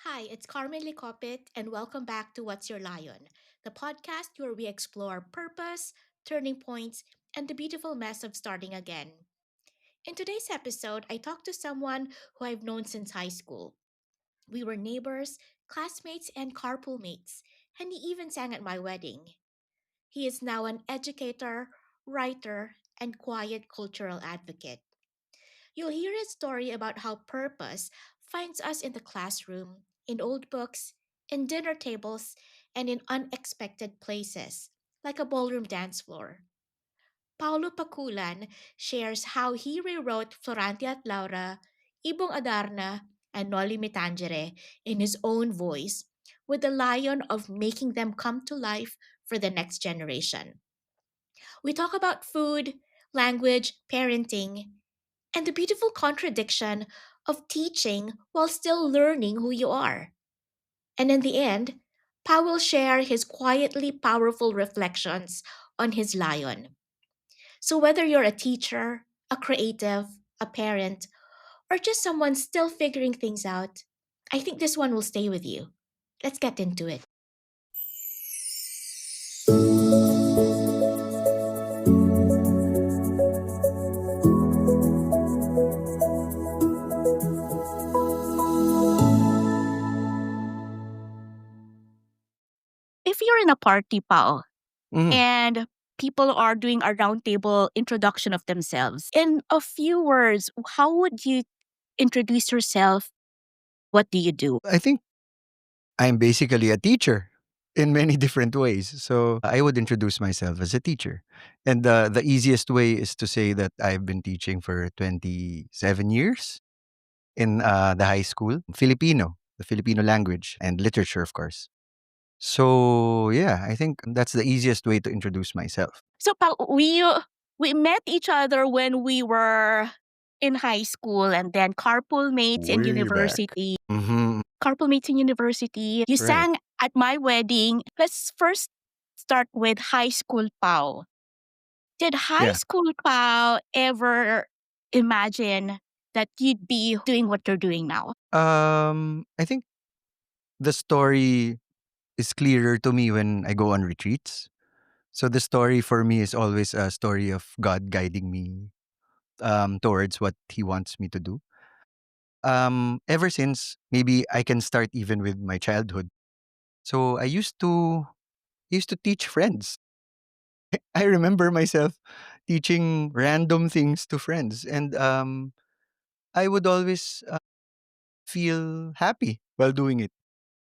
Hi, it's Carmen Licopit, and welcome back to What's Your Lion, the podcast where we explore purpose, turning points, and the beautiful mess of starting again. In today's episode, I talked to someone who I've known since high school. We were neighbors, classmates, and carpool mates, and he even sang at my wedding. He is now an educator, writer, and quiet cultural advocate. You'll hear his story about how purpose finds us in the classroom, in old books, in dinner tables, and in unexpected places, like a ballroom dance floor. Paolo Paculan shares how he rewrote Florante at Laura, Ibong Adarna, and Noli Me Tangere in his own voice, with the lion of making them come to life for the next generation. We talk about food, language, parenting, and the beautiful contradiction of teaching while still learning who you are. And in the end, Pa will share his quietly powerful reflections on his lion. So whether you're a teacher, a creative, a parent, or just someone still figuring things out, I think this one will stay with you. Let's get into it. If you're in a party, Pao, Mhm. and people are doing a roundtable introduction of themselves, in a few words, how would you introduce yourself? What do you do? I think I'm basically a teacher in many different ways. So I would introduce myself as a teacher. And the easiest way is to say that I've been teaching for 27 years in the high school, Filipino, the Filipino language and literature, of course. So yeah, I think that's the easiest way to introduce myself. So, Pao, we met each other when we were in high school, and then carpool mates in Way back. university. Hmm. Carpool mates in university. You Right. sang at my wedding. Let's first start with high school, Pao. Did high Yeah. school Pao ever imagine that you'd be doing what you're doing now? I think the story is clearer to me when I go on retreats. So the story for me is always a story of God guiding me towards what He wants me to do. Ever since maybe I can start even with my childhood. So I used to teach friends. I remember myself teaching random things to friends, and I would always feel happy while doing it.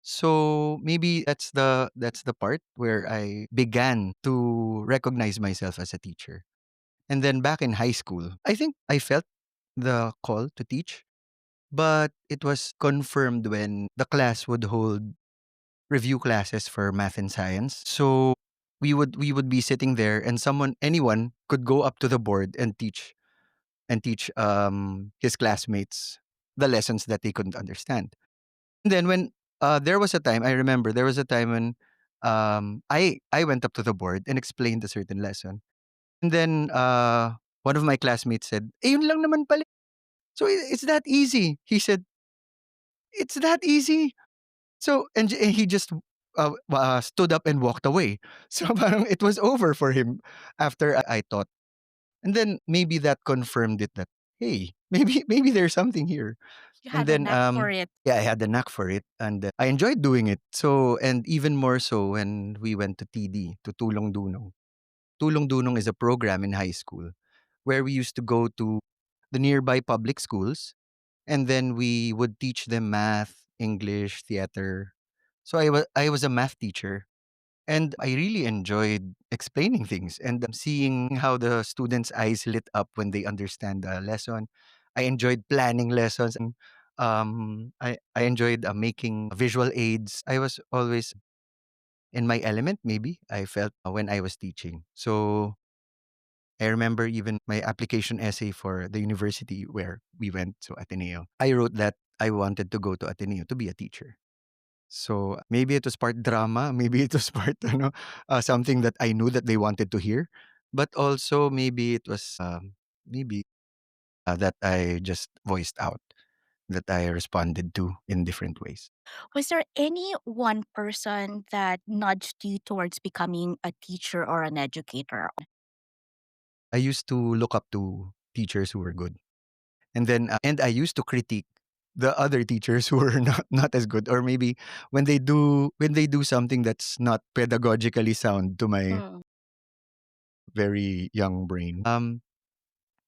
So maybe that's the part where I began to recognize myself as a teacher. And then back in high school, I think I felt the call to teach, but it was confirmed when the class would hold review classes for math and science. So we would be sitting there and anyone could go up to the board and teach his classmates the lessons that they couldn't understand. And then when there was a time I remember there was a time when I went up to the board and explained a certain lesson. And then one of my classmates said, "Eh, yun lang naman pala. So it's that easy." He said, "It's that easy." So and he just stood up and walked away. So parang it was over for him after I taught. And then maybe that confirmed it that hey, maybe there's something here. You And had a then knack for it. yeah, I had the knack for it and I enjoyed doing it. So and even more so when we went to TD to Tulong Dunong. Tulong Dunong is a program in high school where we used to go to the nearby public schools and then we would teach them math, English, theater. So I was a math teacher and I really enjoyed explaining things and seeing how the students' eyes lit up when they understand a lesson. I enjoyed planning lessons and I enjoyed making visual aids. I was always in my element, maybe I felt when I was teaching. So I remember even my application essay for the university where we went, so Ateneo. I wrote that I wanted to go to Ateneo to be a teacher. So maybe it was part drama, maybe it was part something that I knew that they wanted to hear, but also maybe it was maybe that I just voiced out. that I responded to in different ways. Was there any one person that nudged you towards becoming a teacher or an educator? I used to look up to teachers who were good. And then and I used to critique the other teachers who were not as good, or maybe when they do something that's not pedagogically sound to my Mm. very young brain.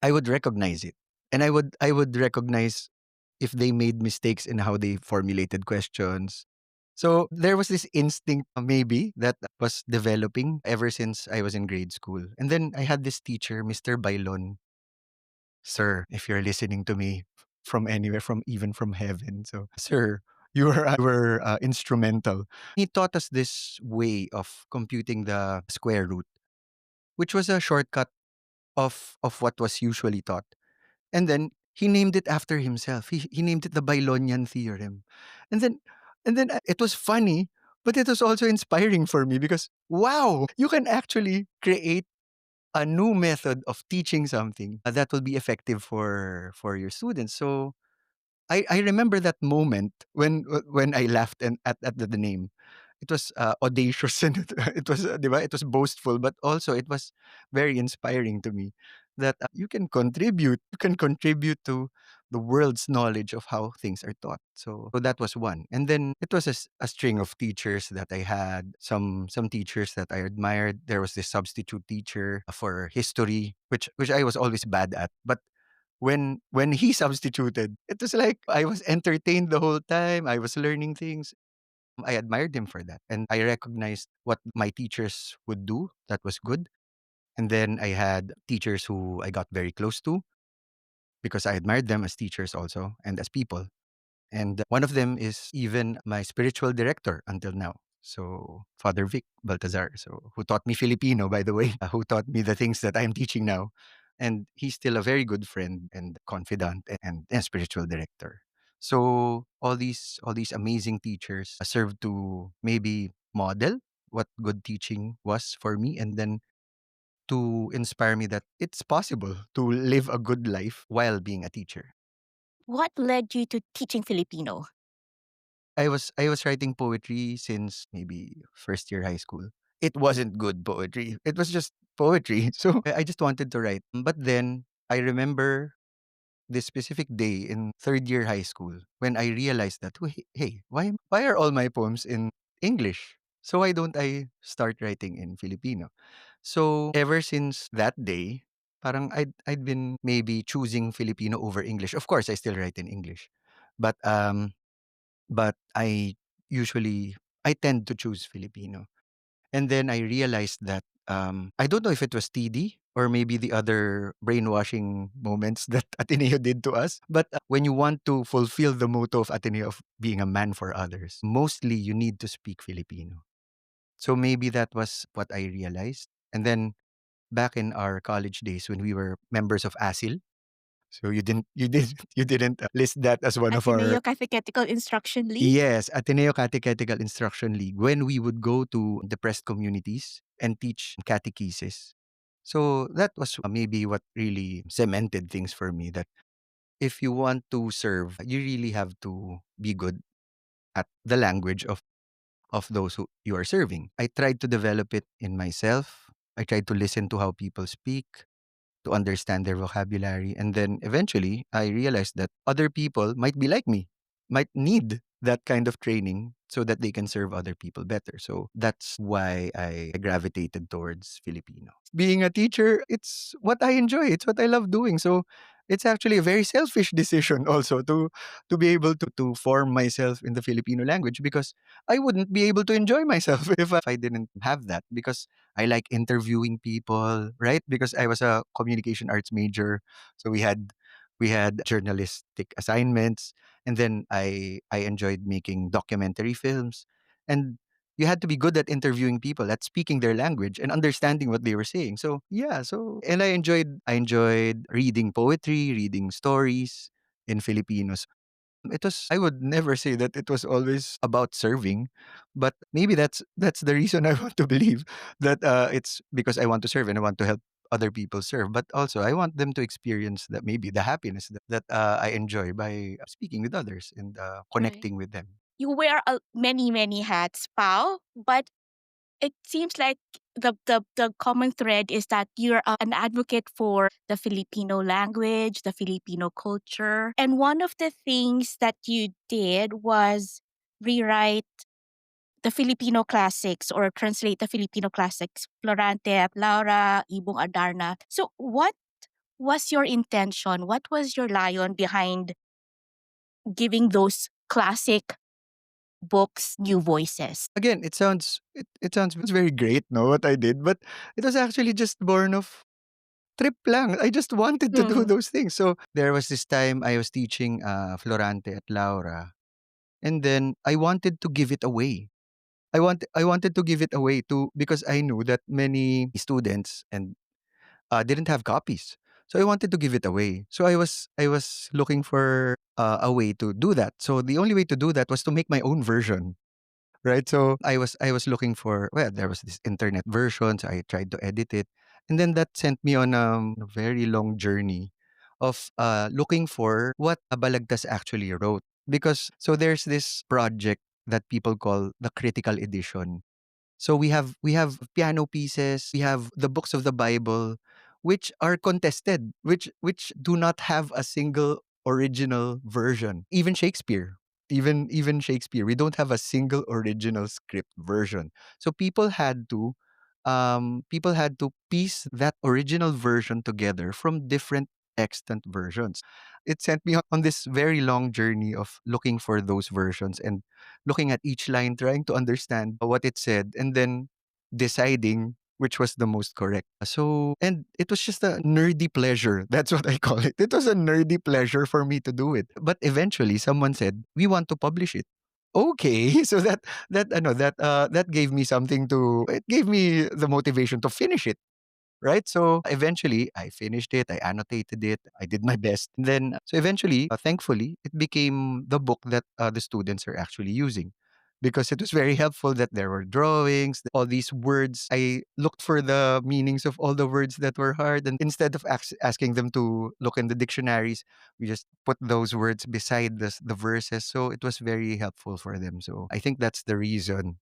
I would recognize it. And I would recognize if they made mistakes in how they formulated questions. So there was this instinct maybe that was developing ever since I was in grade school. And then I had this teacher, Mr. Bailon. Sir, if you're listening to me from anywhere, from even from heaven. So, sir, you were instrumental. He taught us this way of computing the square root, which was a shortcut of what was usually taught. And then he named it after himself. He named it the Bailonian theorem. And then it was funny, but it was also inspiring for me because wow, you can actually create a new method of teaching something that will be effective for your students. So I remember that moment when I laughed and at the name. It was audacious and it was diba? It was boastful, but also it was very inspiring to me that you can contribute to the world's knowledge of how things are taught. So that was one. And then it was a string of teachers that I had, some teachers that I admired. There was this substitute teacher for history, which I was always bad at, but when he substituted, it was like I was entertained the whole time. I was learning things. I admired him for that. And I recognized what my teachers would do that was good. And then I had teachers who I got very close to because I admired them as teachers also and as people. And one of them is even my spiritual director until now. So Father Vic Baltazar, so who taught me Filipino, by the way, who taught me the things that I'm teaching now. And he's still a very good friend and confidant and spiritual director. So all these amazing teachers served to maybe model what good teaching was for me, and then to inspire me that it's possible to live a good life while being a teacher. What led you to teaching Filipino? I was writing poetry since maybe first year high school. It wasn't good poetry. It was just poetry. So I just wanted to write. But then I remember this specific day in third year high school when I realized that hey, why are all my poems in English? So why don't I start writing in Filipino? So ever since that day, parang I'd been maybe choosing Filipino over English. Of course, I still write in English, but I usually I tend to choose Filipino. And then I realized that I don't know if it was TD or maybe the other brainwashing moments that Ateneo did to us. But when you want to fulfill the motto of Ateneo of being a man for others, mostly you need to speak Filipino. So maybe that was what I realized. And then back in our college days when we were members of ASIL, so you didn't list that as one of our. Ateneo Catechetical Instruction League? Yes, Ateneo Catechetical Instruction League. When we would go to depressed communities and teach catechesis. So that was maybe what really cemented things for me that if you want to serve, you really have to be good at the language of those who you are serving. I tried to develop it in myself. I tried to listen to how people speak, to understand their vocabulary. And then eventually, I realized that other people might be like me, might need that kind of training so that they can serve other people better. So that's why I gravitated towards Filipino. Being a teacher, it's what I enjoy, it's what I love doing. So it's actually a very selfish decision also to be able to form myself in the Filipino language because I wouldn't be able to enjoy myself if I didn't have that because I like interviewing people, right? Because I was a communication arts major, so we had journalistic assignments, and then I enjoyed making documentary films, and you had to be good at interviewing people, at speaking their language and understanding what they were saying. So yeah, and I enjoyed reading poetry, reading stories in Filipinos. It was I would never say that it was always about serving, but maybe that's the reason I want to believe that it's because I want to serve and I want to help other people serve, but also I want them to experience that maybe the happiness that I enjoy by speaking with others and Right. connecting with them. You wear many, many hats, Pao, but it seems like the common thread is that you're an advocate for the Filipino language, the Filipino culture. And one of the things that you did was rewrite the Filipino classics or translate the Filipino classics, Florante, Laura, Ibong Adarna. So what was your intention? What was your lion behind giving those classic books new voices? Again, it sounds very great, no, what I did, but it was actually just born of trip lang. I just wanted to do Mm. those things. So there was this time I was teaching Florante at Laura, and then I wanted to give it away. I wanted to give it away to because I knew that many students and didn't have copies. So I wanted to give it away. So I was looking for a way to do that. So the only way to do that was to make my own version, right? So I was looking for, well, there was this internet version, so I tried to edit it, and then that sent me on a very long journey of looking for what Balagtas actually wrote. Because so there's this project that people call the critical edition. So we have piano pieces, we have the books of the Bible, which are contested, which do not have a single original version. Even Shakespeare, we don't have a single original script version. So people had to piece that original version together from different extant versions. It sent me on this very long journey of looking for those versions and looking at each line, trying to understand what it said, and then deciding which was the most correct. So, and it was just a nerdy pleasure. That's what I call it. It was a nerdy pleasure for me to do it. But eventually, someone said, "We want to publish it." Okay, so that gave me something to. It gave me the motivation to finish it, right? So eventually, I finished it. I annotated it. I did my best. And then, so eventually, thankfully, it became the book that the students are actually using. Because it was very helpful that there were drawings, all these words. I looked for the meanings of all the words that were hard. And instead of asking them to look in the dictionaries, we just put those words beside the verses. So it was very helpful for them. So I think that's the reason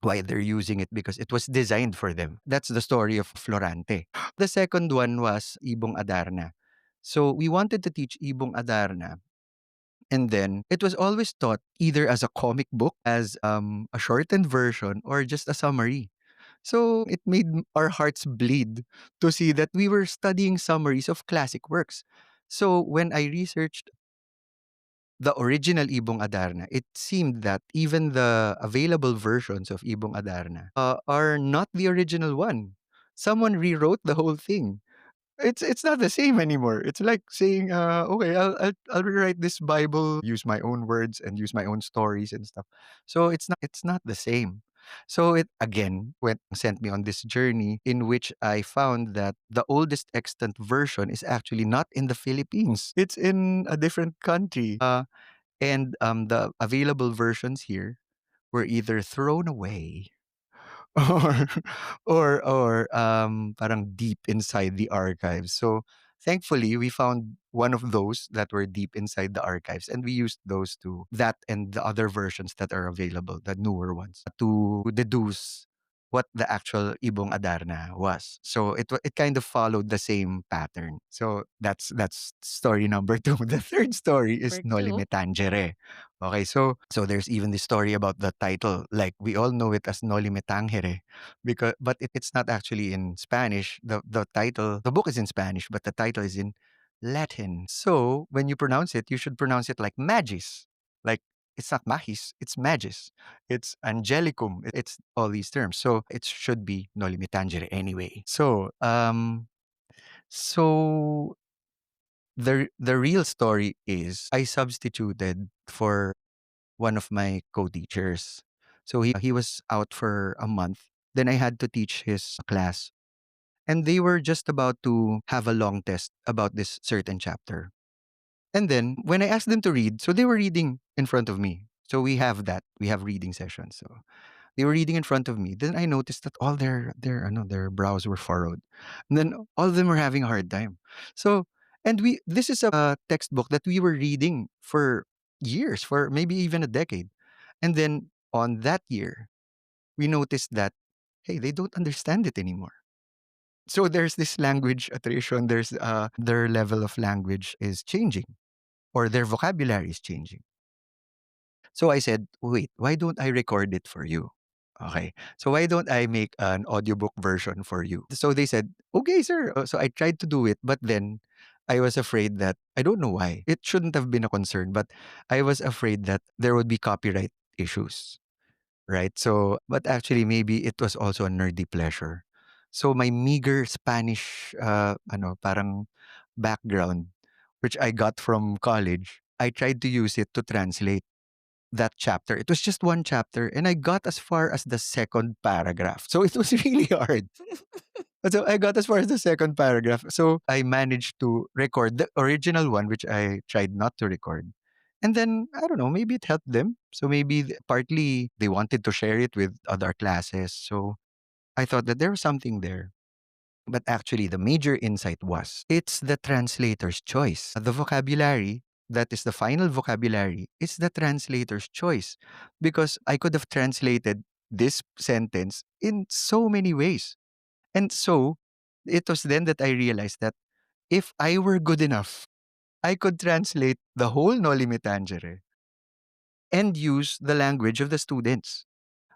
why they're using it, because it was designed for them. That's the story of Florante. The second one was Ibong Adarna. So we wanted to teach Ibong Adarna. And then it was always taught either as a comic book, as a shortened version, or just a summary. So it made our hearts bleed to see that we were studying summaries of classic works. So when I researched the original Ibong Adarna, it seemed that even the available versions of Ibong Adarna are not the original one. Someone rewrote the whole thing. It's not the same anymore. It's like saying, okay, I'll rewrite this Bible, use my own words and use my own stories and stuff. So it's not the same. So it again went sent me on this journey in which I found that the oldest extant version is actually not in the Philippines. It's in a different country. And the available versions here were either thrown away or or parang deep inside the archives. So thankfully we found one of those that were deep inside the archives, and we used those to that and the other versions that are available, the newer ones, to deduce what the actual Ibong Adarna was. So it kind of followed the same pattern. So that's story number two. The third story is Number Noli Me two. Tangere. Okay, so there's even this story about the title. Like we all know it as Noli Me Tangere, because but it's not actually in Spanish. The title, the book is in Spanish, but the title is in Latin. So when you pronounce it, you should pronounce it like magis. Like it's not magis, it's magis. It's angelicum. It's all these terms. So it should be Noli Me Tangere anyway. So the real story is I substituted for one of my co-teachers. So he was out for a month. Then I had to teach his class. And they were just about to have a long test about this certain chapter. And then when I asked them to read, so they were reading in front of me. So we have that. We have reading sessions. So They were reading in front of me. Then I noticed that all their brows were furrowed. And then all of them were having a hard time. So, and this is a textbook that we were reading for years, for maybe even a decade. And then on that year, we noticed that, hey, they don't understand it anymore. So there's this language attrition. There's their level of language is changing, or their vocabulary is changing. So I said, wait, why don't I record it for you? Okay. So why don't I make an audiobook version for you? So they said, okay, sir. So I tried to do it, but then I was afraid that, I don't know why. It shouldn't have been a concern, but I was afraid that there would be copyright issues. Right? So, but actually, maybe it was also a nerdy pleasure. So my meager Spanish, parang background, which I got from college, I tried to use it to translate that chapter. It was just one chapter, and I got as far as the second paragraph. So it was really hard. So I got as far as the second paragraph. So I managed to record the original one, which I tried not to record. And then, I don't know, maybe it helped them. So maybe partly they wanted to share it with other classes. So I thought that there was something there. But actually, the major insight was it's the translator's choice. The vocabulary, that is the final vocabulary, is the translator's choice. Because I could have translated this sentence in so many ways. And so, it was then that I realized that if I were good enough, I could translate the whole Noli Me Tangere and use the language of the students,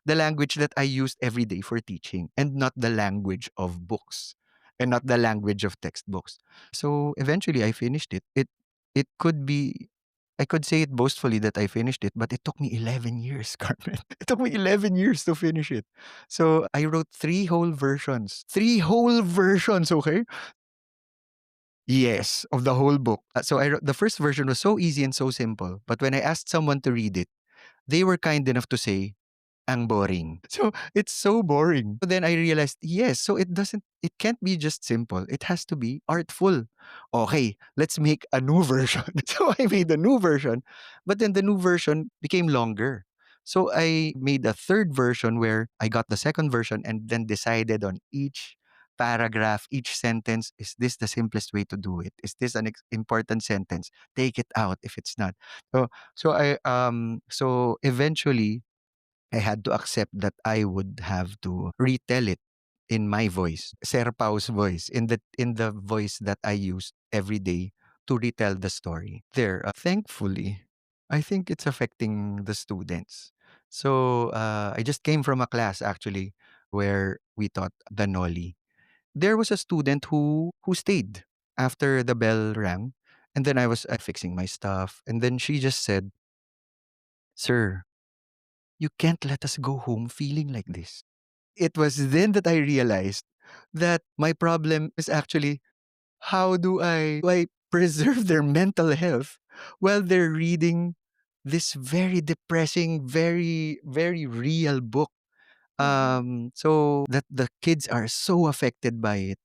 the language that I used every day for teaching, and not the language of books and not the language of textbooks. So eventually I finished it. It could be, I could say it boastfully that I finished it, but it took me 11 years, Carmen. It took me 11 years to finish it. So I wrote three whole versions. Three whole versions, okay? Yes, of the whole book. So I wrote, the first version was so easy and so simple, but when I asked someone to read it, they were kind enough to say, ang boring. So it's so boring. So then I realized, yes, so it can't be just simple. It has to be artful. Okay, let's make a new version. So I made a new version, but then the new version became longer. So I made a third version where I got the second version and then decided on each paragraph, each sentence, is this the simplest way to do it? Is this an important sentence? Take it out if it's not. So so eventually I had to accept that I would have to retell it in my voice, SerPao's voice, in the voice that I use every day to retell the story. There, thankfully, I think it's affecting the students. So I just came from a class actually where we taught the Noli. There was a student who stayed after the bell rang, and then I was fixing my stuff, and then she just said, "Sir, you can't let us go home feeling like this." It was then that I realized that my problem is actually how do I preserve their mental health while they're reading this very depressing, very, very real book. Mm-hmm. So that the kids are so affected by it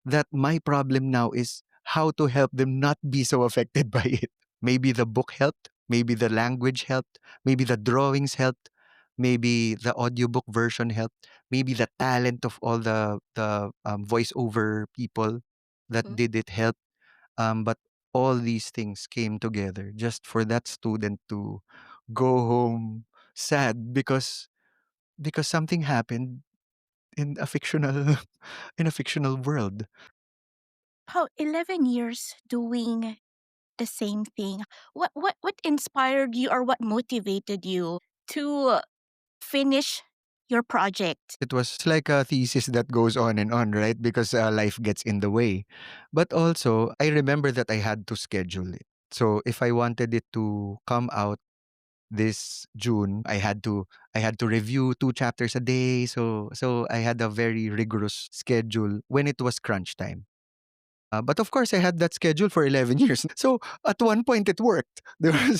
that my problem now is how to help them not be so affected by it. Maybe the book helped, maybe the language helped, maybe the drawings helped, maybe the audiobook version helped, maybe the talent of all the voiceover people that Mm-hmm. did it helped. But all these things came together just for that student to go home sad because something happened in a fictional in a fictional world. How 11 years doing the same thing. What inspired you or what motivated you to finish your project? It was like a thesis that goes on and on, right? Because life gets in the way. But also, I remember that I had to schedule it. So if I wanted it to come out this June, I had to review 2 chapters a day. So I had a very rigorous schedule when it was crunch time. But of course, I had that schedule for 11 years. So at one point, it worked.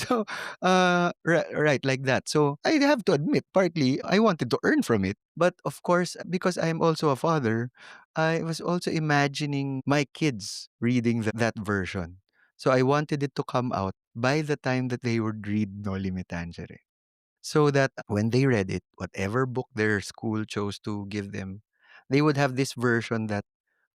So, right, like that. So I have to admit, partly, I wanted to earn from it. But of course, because I'm also a father, I was also imagining my kids reading that version. So I wanted it to come out by the time that they would read Noli Me Tangere. so that when they read it, whatever book their school chose to give them, they would have this version that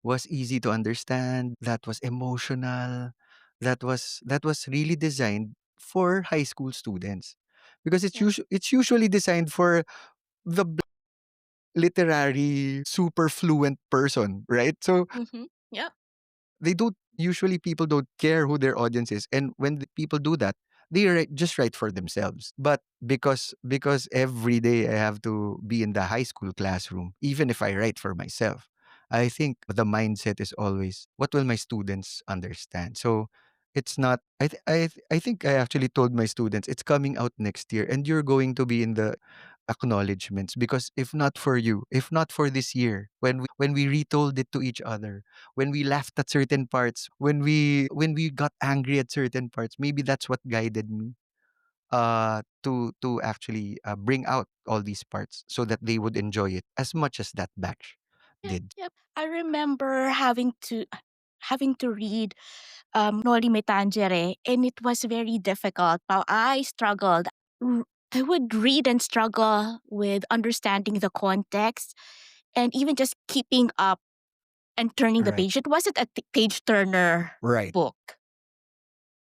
was easy to understand, that was emotional, that was really designed for high school students. Because Yeah. it's usually designed for the literary super fluent person, right? So Mm-hmm. Yep. they don't usually people don't care who their audience is, and when the people do that, they just write for themselves. But because every day I have to be in the high school classroom, even if I write for myself, I think the mindset is always, what will my students understand? So it's not I think I actually told my students, it's coming out next year and you're going to be in the acknowledgments, because if not for you, if not for this year, when we retold it to each other, when we laughed at certain parts, when we got angry at certain parts, maybe that's what guided me to actually bring out all these parts so that they would enjoy it as much as that batch Yep. did. Yep. I remember having to read Noli Me Tangere, and it was very difficult. Now I struggled. R- I would read and struggle with understanding the context and even just keeping up and turning the Right. page. It wasn't a page turner Right. book.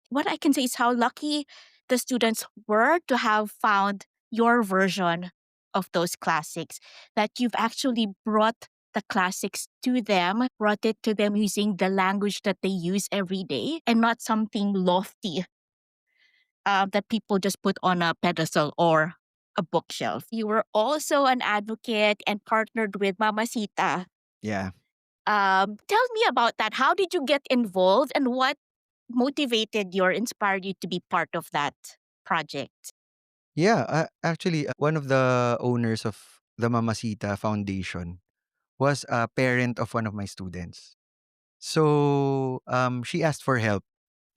What I can say is how lucky the students were to have found your version of those classics, that you've actually brought the classics to them, brought it to them using the language that they use every day and not something lofty that people just put on a pedestal or a bookshelf. You were also an advocate and partnered with Mama Sita. Yeah. Tell me about that. How did you get involved and what motivated you or inspired you to be part of that project? Yeah, actually, one of the owners of the Mamasita Foundation was a parent of one of my students. So she asked for help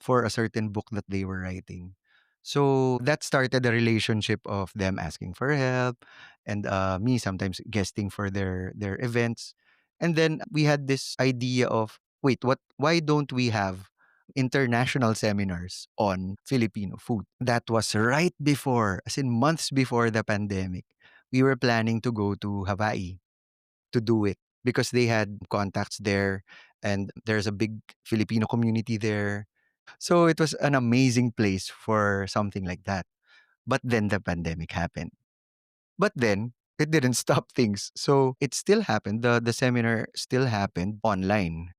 for a certain book that they were writing. So that started a relationship of them asking for help, and me sometimes guesting for their events. And then we had this idea of, wait, what? Why don't we have international seminars on Filipino food? That was right before, as in months before the pandemic. We were planning to go to Hawaii to do it because they had contacts there, and there's a big Filipino community there. So it was an amazing place for something like that. But then the pandemic happened. But then it didn't stop things. So it still happened. The seminar still happened online.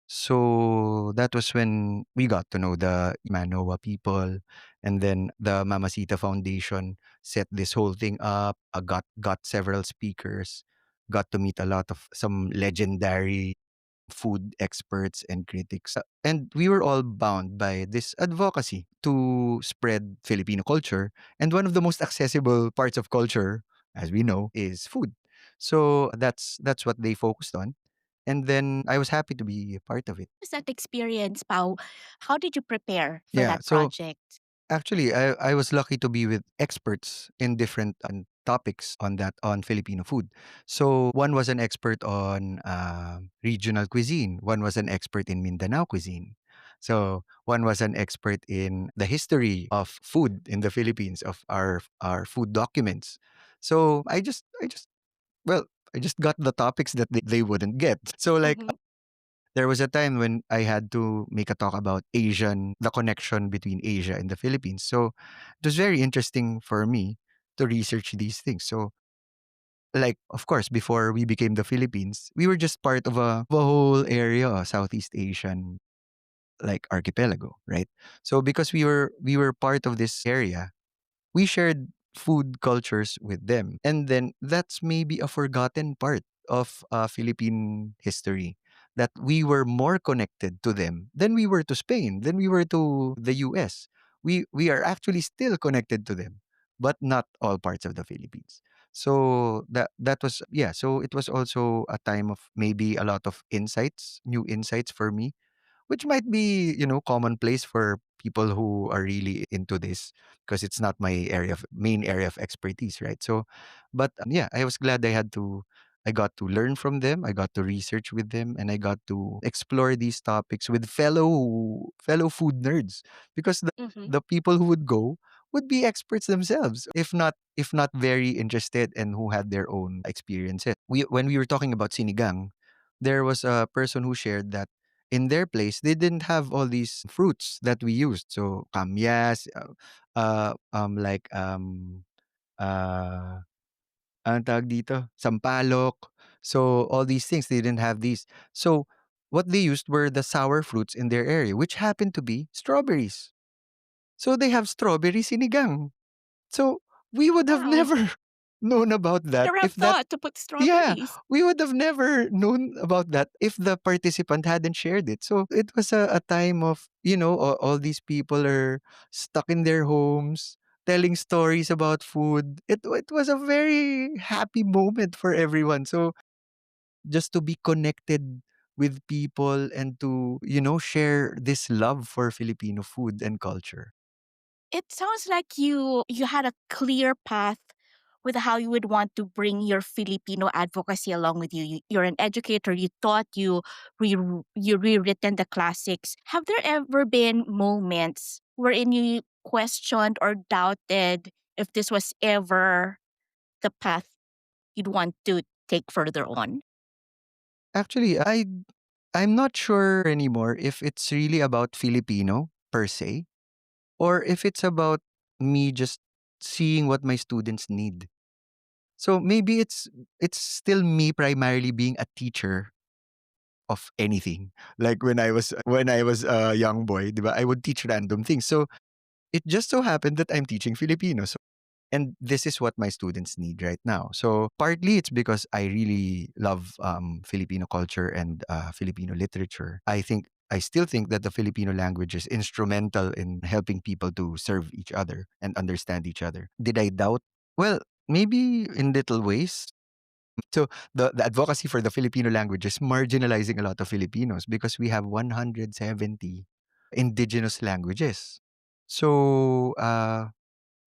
So that was when we got to know the Manoa people, and then the Mamasita Foundation set this whole thing up. Got several speakers, got to meet a lot of some legendary food experts and critics. And we were all bound by this advocacy to spread Filipino culture. And one of the most accessible parts of culture, as we know, is food. So that's what they focused on. And then I was happy to be a part of it. What was that experience, Pau? How did you prepare for Yeah. that So project? actually, I was lucky to be with experts in different topics on Filipino food. So one was an expert on regional cuisine. One was an expert in Mindanao cuisine. So one was an expert in the history of food in the Philippines, of our food documents. So well, I just got the topics that they wouldn't get. So like Mm-hmm. there was a time when I had to make a talk about the connection between Asia and the Philippines. So it was very interesting for me to research these things. So, like, of course, before we became the Philippines, we were just part of a whole area, Southeast Asian like archipelago, right? So because we were part of this area, we shared food cultures with them. And then that's maybe a forgotten part of Philippine history, that we were more connected to them than we were to Spain, than we were to the US. We are actually still connected to them, but not all parts of the Philippines. So that was, yeah, so it was also a time of maybe a lot of insights, new insights for me, which might be, commonplace for people who are really into this, because it's not my main area of expertise, right? So but yeah, I was glad I got to learn from them, I got to research with them, and I got to explore these topics with fellow food nerds, because Mm-hmm. the people who would go would be experts themselves, if not very interested and who had their own experiences. When we were talking about sinigang, there was a person who shared that in their place they didn't have all these fruits that we used. So kamyas, like uh anong tawag dito? Sampalok. So all these things, they didn't have these. So what they used were the sour fruits in their area, which happened to be strawberries. So they have strawberry sinigang. So we would have Wow. never known about that Never have if that thought to put yeah, strawberries. we would have never known about that if the participant hadn't shared it. So it was a time of, all these people are stuck in their homes telling stories about food. It was a very happy moment for everyone. So just to be connected with people and to, share this love for Filipino food and culture. It sounds like you had a clear path with how you would want to bring your Filipino advocacy along with you. You're an educator. You taught re, you rewritten the classics. Have there ever been moments wherein you questioned or doubted if this was ever the path you'd want to take further on? Actually, I'm not sure anymore if it's really about Filipino per se or if it's about me just seeing what my students need. So maybe it's still me primarily being a teacher of anything. Like when I was a young boy, 'di ba, I would teach random things. So it just so happened that I'm teaching Filipino. And this is what my students need right now. So partly it's because I really love Filipino culture and Filipino literature. I still think that the Filipino language is instrumental in helping people to serve each other and understand each other. Did I doubt? Well, maybe in little ways. So the advocacy for the Filipino language is marginalizing a lot of Filipinos because we have 170 indigenous languages. So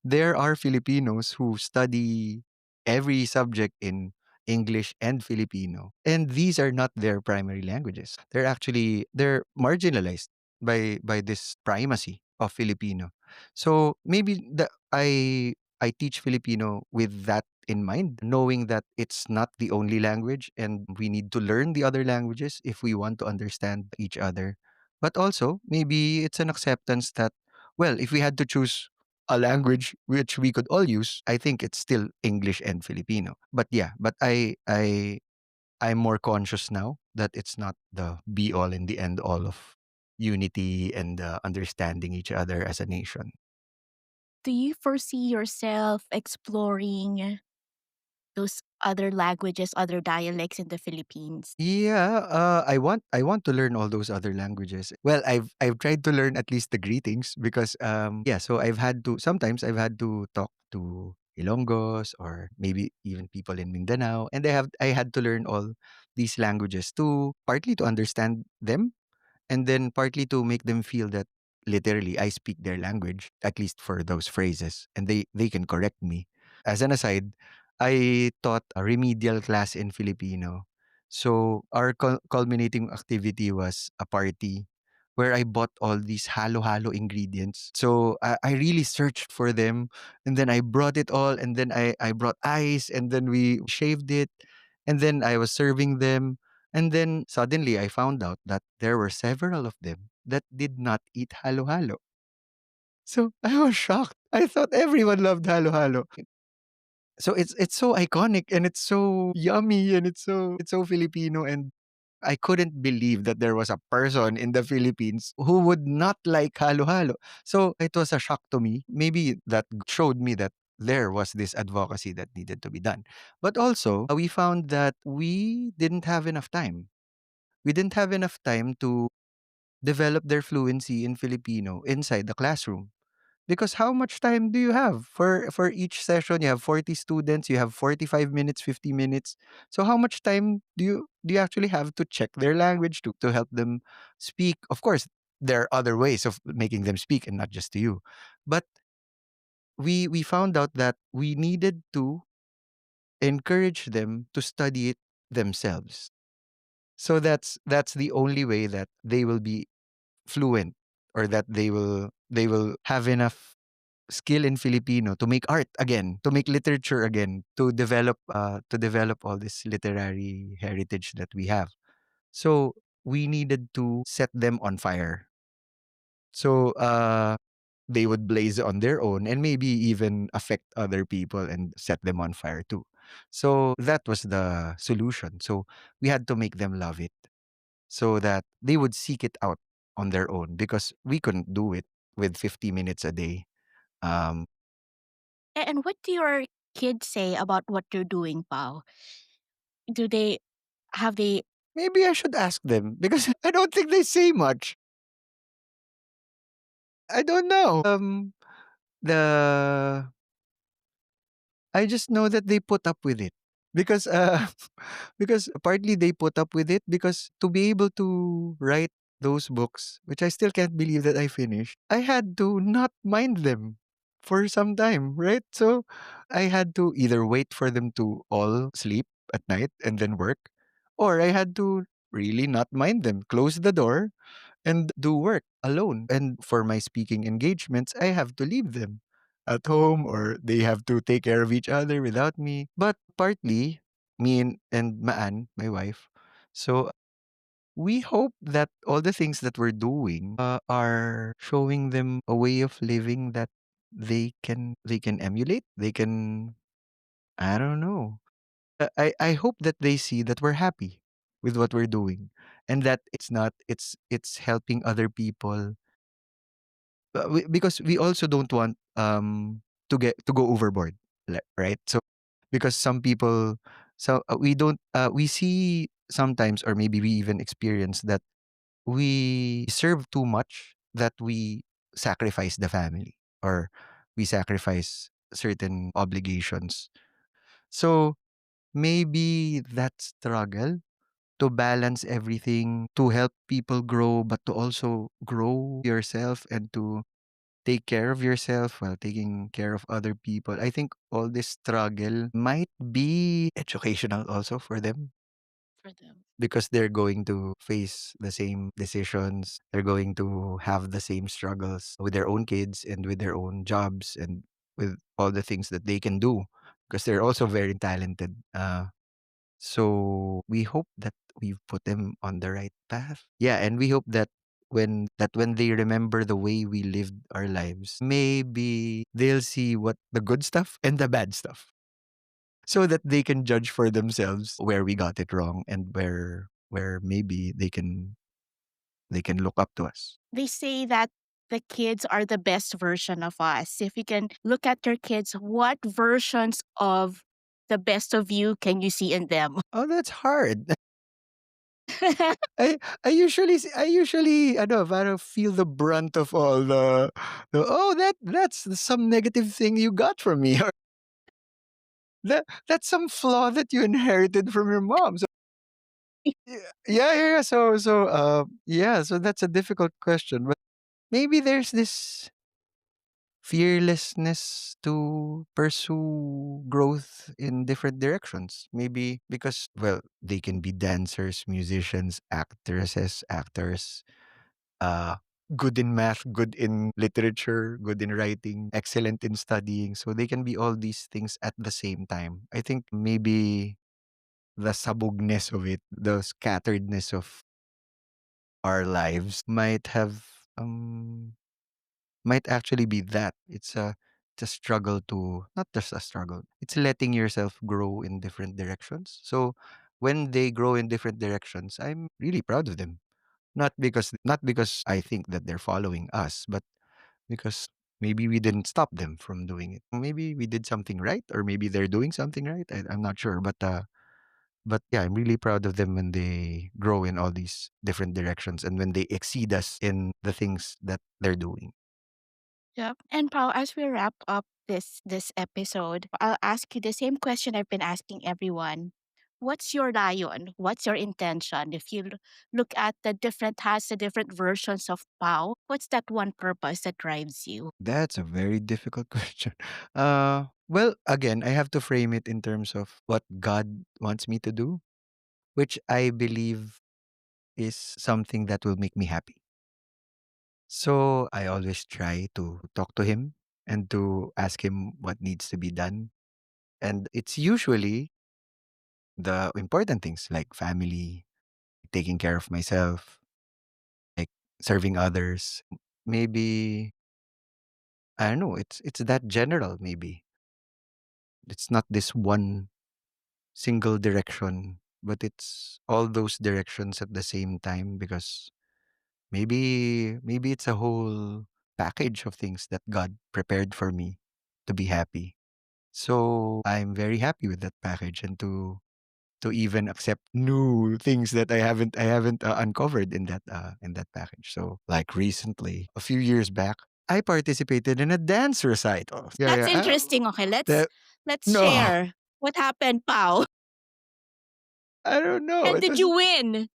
there are Filipinos who study every subject in English and Filipino, and these are not their primary languages. They're marginalized by this primacy of Filipino. So maybe I teach Filipino with that in mind, knowing that it's not the only language and we need to learn the other languages if we want to understand each other. But also, maybe it's an acceptance that, well, if we had to choose a language which we could all use, I think it's still English and Filipino. But yeah, but I'm more conscious now that it's not the be all and the end all of unity and understanding each other as a nation. Do you foresee yourself exploring those other languages, other dialects in the Philippines? Yeah, I want to learn all those other languages. Well, I've tried to learn at least the greetings because yeah, so I've had to talk to Ilonggos or maybe even people in Mindanao, and I had to learn all these languages to partly to understand them, and then partly to make them feel that literally I speak their language, at least for those phrases, and they can correct me. As an aside, I taught a remedial class in Filipino. So our culminating activity was a party where I bought all these halo-halo ingredients. So I really searched for them, and then I brought it all, and then I brought ice, and then we shaved it, and then I was serving them, and then suddenly I found out that there were several of them that did not eat halo-halo. So I was shocked. I thought everyone loved halo-halo. So it's so iconic and it's so yummy and it's so Filipino, and I couldn't believe that there was a person in the Philippines who would not like halo-halo. So it was a shock to me. Maybe that showed me that there was this advocacy that needed to be done. But also, we found that we didn't have enough time. We didn't have enough time to develop their fluency in Filipino inside the classroom. Because how much time do you have for each session? You have 40 students, you have 45 minutes, 50 minutes. So how much time do you actually have to check their language to help them speak? Of course, there are other ways of making them speak and not just to you. But we found out that we needed to encourage them to study it themselves. So that's the only way that they will be fluent, or that they will have enough skill in Filipino to make art again, to make literature again, to develop all this literary heritage that we have. So we needed to set them on fire. So they would blaze on their own and maybe even affect other people and set them on fire too. So that was the solution. So we had to make them love it so that they would seek it out on their own because we couldn't do it with 50 minutes a day. Um, And what do your kids say about what you're doing, Pao? Do they have they Maybe I should ask them because I don't think they say much. I don't know. The I just know that they put up with it because because partly they put up with it because to be able to write those books, which I still can't believe that I finished, I had to not mind them for some time, right? So I had to either wait for them to all sleep at night and then work, or I had to really not mind them, close the door and do work alone. And for my speaking engagements, I have to leave them at home or they have to take care of each other without me. But partly, me and Maan, my wife. So we hope that all the things that we're doing are showing them a way of living that they can emulate. They can, I don't know. I hope that they see that we're happy with what we're doing and that it's helping other people. Because we also don't want to go overboard, right? So because some people, we don't we see sometimes, or maybe we even experience that we serve too much, that we sacrifice the family or we sacrifice certain obligations. So maybe that struggle to balance everything, to help people grow, but to also grow yourself and to take care of yourself while taking care of other people. I think all this struggle might be educational also for them for them? because they're going to face the same decisions. They're going to have the same struggles with their own kids and with their own jobs and with all the things that they can do because they're also very talented. So we hope that we've put them on the right path. Yeah, and we hope that when they remember the way we lived our lives, maybe they'll see what the good stuff and the bad stuff. So that they can judge for themselves where we got it wrong and where maybe they can look up to us. They say that the kids are the best version of us. If you can look at your kids, what versions of the best of you can you see in them? Oh, that's hard. I I usually feel the brunt of all the oh that's some negative thing you got from me or that's some flaw that you inherited from your mom. So yeah, yeah. So that's a difficult question, but maybe there's this fearlessness to pursue growth in different directions. Maybe because, well, they can be dancers, musicians, actresses, actors, uh, good in math, good in literature, good in writing, excellent in studying. So they can be all these things at the same time. I think maybe the sabugness of it, the scatteredness of our lives might actually be that. It's a struggle to, not just a struggle. It's letting yourself grow in different directions. So when they grow in different directions, I'm really proud of them. Not because I think that they're following us, but because maybe we didn't stop them from doing it. Maybe we did something right, or maybe they're doing something right. I'm not sure, but yeah, I'm really proud of them when they grow in all these different directions and when they exceed us in the things that they're doing. Yep. And Pao, as we wrap up this episode, I'll ask you the same question I've been asking everyone. What's your lion? What's your intention? If you look at the different hats, the different versions of Pao, what's that one purpose that drives you? That's a very difficult question. Well, again, I have to frame it in terms of what God wants me to do, which I believe is something that will make me happy. So I always try to talk to Him. and to ask him what needs to be done. And it's usually the important things like family, taking care of myself, like serving others. Maybe I don't know, it's that general maybe. It's not this one single direction, but it's all those directions at the same time because maybe it's a whole package of things that God prepared for me to be happy. So I'm very happy with that package and to even accept new things that I haven't uncovered in that package. So like recently, a few years back, I participated in a dance recital. Yeah, That's yeah. interesting. Okay, That let's no, share what happened, Pao. I don't know. And It did was you win?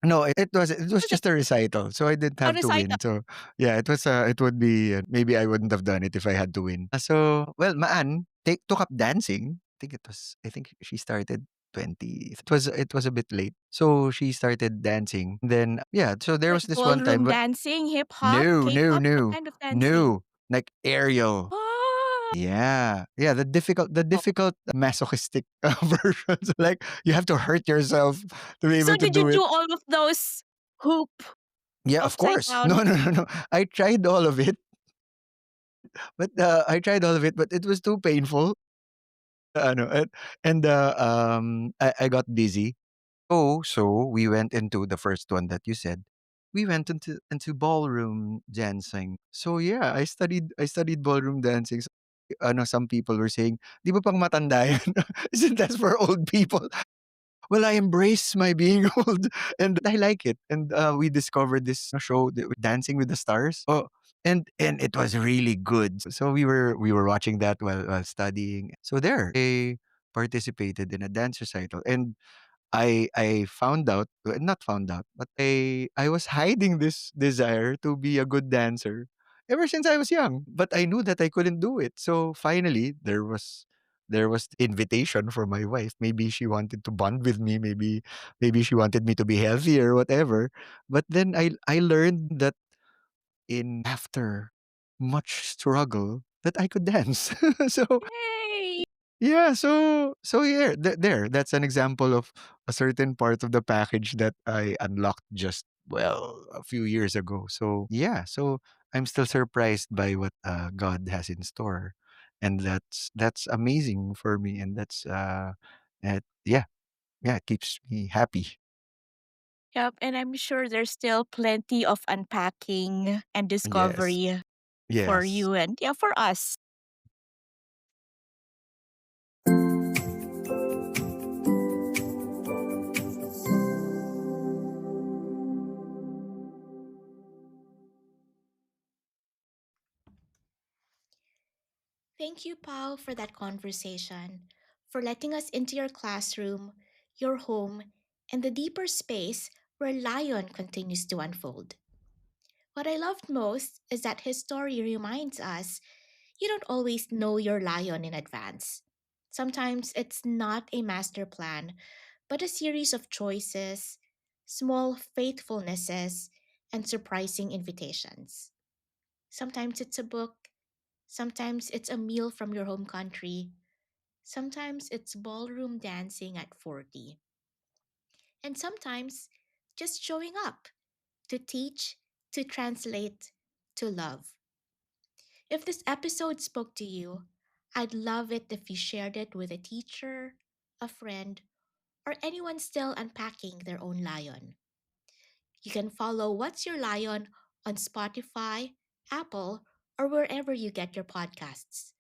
no, it was Was it just a recital, so I didn't a have to recital? win. So yeah, it would be maybe I wouldn't have done it if I had to win. So well, Maan took up dancing. I think she started 20. It was a bit late. So she started dancing. Then yeah, so there Like was this one time, ballroom but dancing, hip hop, no, no, K-pop? What no, kind of dancing? no, like aerial. Oh, Yeah. Yeah, the difficult masochistic versions. Like you have to hurt yourself to be so able to did you do do it. all of those hoop Yeah, of upside course. down? No, no, no, no. I tried all of it, but it was too painful. Ano, I got dizzy. So we went into the first one that you said. We went into ballroom dancing. So yeah, I studied ballroom dancing. So, some people were saying, "Di ba pang matanda yan? Isn't that for old people?" Well, I embrace my being old and I like it. And we discovered this show, Dancing with the Stars. Oh, and it was really good. So we were watching that while studying. So there, I participated in a dance recital, and I found out, not found out, but I was hiding this desire to be a good dancer ever since I was young. But I knew that I couldn't do it. So finally, there was invitation from my wife. Maybe she wanted to bond with me. Maybe she wanted me to be healthy or whatever. But then I learned that in after much struggle that I could dance. So Yay! yeah, so yeah, that's an example of a certain part of the package that I unlocked just well a few years ago. So yeah, so I'm still surprised by what God has in store, and that's amazing for me, and yeah, yeah, it keeps me happy. Yep, and I'm sure there's still plenty of unpacking and Yes, discovery for yes. you and yeah, for us. Thank you, Pao, for that conversation, for letting us into your classroom, your home, and the deeper space where Lion continues to unfold. What I loved most is that his story reminds us you don't always know your lion in advance. Sometimes it's not a master plan, but a series of choices, small faithfulnesses, and surprising invitations. Sometimes it's a book, sometimes it's a meal from your home country, sometimes it's ballroom dancing at 40, and sometimes just showing up to teach, to translate, to love. If this episode spoke to you, I'd love it if you shared it with a teacher, a friend, or anyone still unpacking their own lion. You can follow What's Your Lion on Spotify, Apple, or wherever you get your podcasts.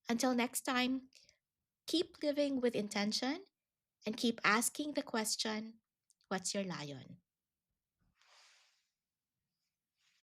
Until next time, keep living with intention and keep asking the question, What's your lion?